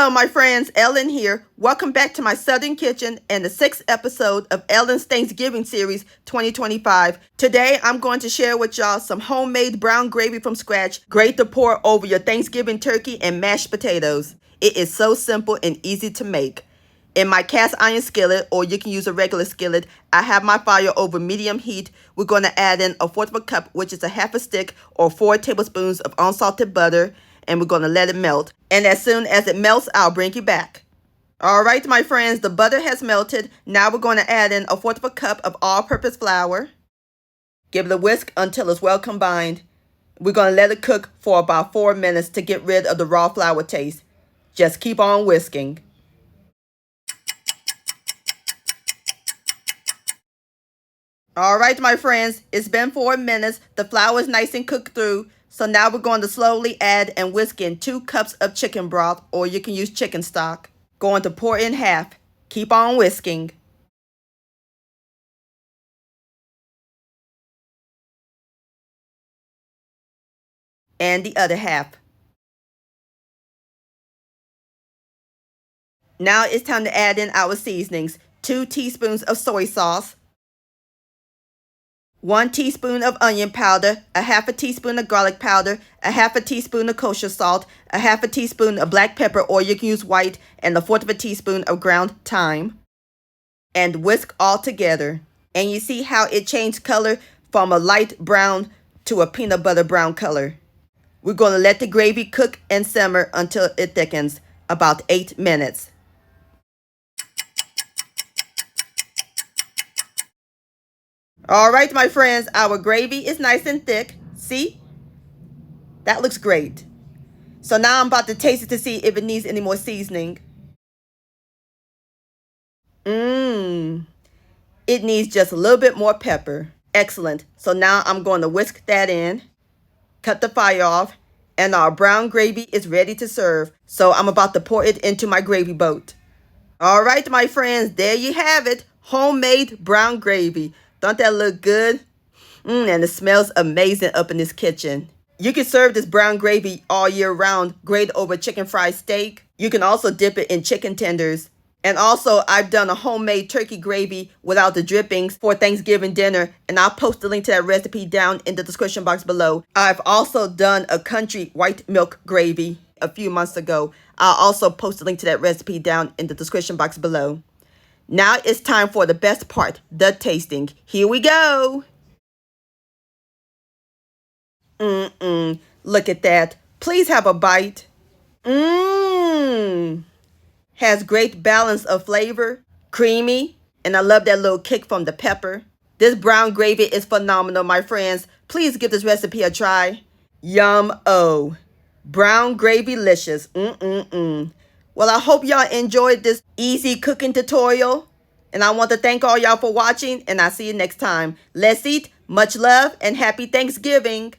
Hello, my friends. Ellen here. Welcome back to my Southern Kitchen and the 6th episode of Ellen's Thanksgiving Series 2025. Today, I'm going to share with y'all some homemade brown gravy from scratch, great to pour over your Thanksgiving turkey and mashed potatoes. It is so simple and easy to make. In my cast iron skillet, or you can use a regular skillet, I have my fire over medium heat. We're going to add in 1/4 of a cup, which is a half a stick or 4 tablespoons of unsalted butter, and we're going to let it melt. And as soon as it melts, I'll bring you back. All right, my friends, the butter has melted. Now we're going to add in 1/4 of a cup of all-purpose flour. Give it a whisk until it's well combined. We're going to let it cook for about 4 minutes to get rid of the raw flour taste. Just keep on whisking. All right, my friends, it's been 4 minutes. The flour is nice and cooked through. So now we're going to slowly add and whisk in 2 cups of chicken broth, or you can use chicken stock. Going to pour in half. Keep on whisking. And the other half. Now it's time to add in our seasonings. 2 teaspoons of soy sauce, 1 teaspoon of onion powder, a half a teaspoon of garlic powder, a half a teaspoon of kosher salt, a half a teaspoon of black pepper, or you can use white, and 1/4 of a teaspoon of ground thyme. And whisk all together. And you see how it changed color from a light brown to a peanut butter brown color. We're going to let the gravy cook and simmer until it thickens, about 8 minutes. All right, my friends, our gravy is nice and thick. See? That looks great. So now I'm about to taste it to see if it needs any more seasoning. It needs just a little bit more pepper. Excellent. So now I'm going to whisk that in, cut the fire off, and our brown gravy is ready to serve. So I'm about to pour it into my gravy boat. All right, my friends, there you have it. Homemade brown gravy. Don't that look good? And it smells amazing up in this kitchen. You can serve this brown gravy all year round, great over chicken fried steak. You can also dip it in chicken tenders. And also, I've done a homemade turkey gravy without the drippings for Thanksgiving dinner, and I'll post the link to that recipe down in the description box below. I've also done a country white milk gravy a few months ago. I'll also post the link to that recipe down in the description box below. Now it's time for the best part, the tasting. Here we go. Look at that. Please have a bite. Has great balance of flavor, creamy, and I love that little kick from the pepper. This brown gravy is phenomenal, my friends. Please give this recipe a try. Yum-o. Brown gravy-licious. Well, I hope y'all enjoyed this easy cooking tutorial. And I want to thank all y'all for watching, and I'll see you next time. Let's eat. Much love and happy Thanksgiving.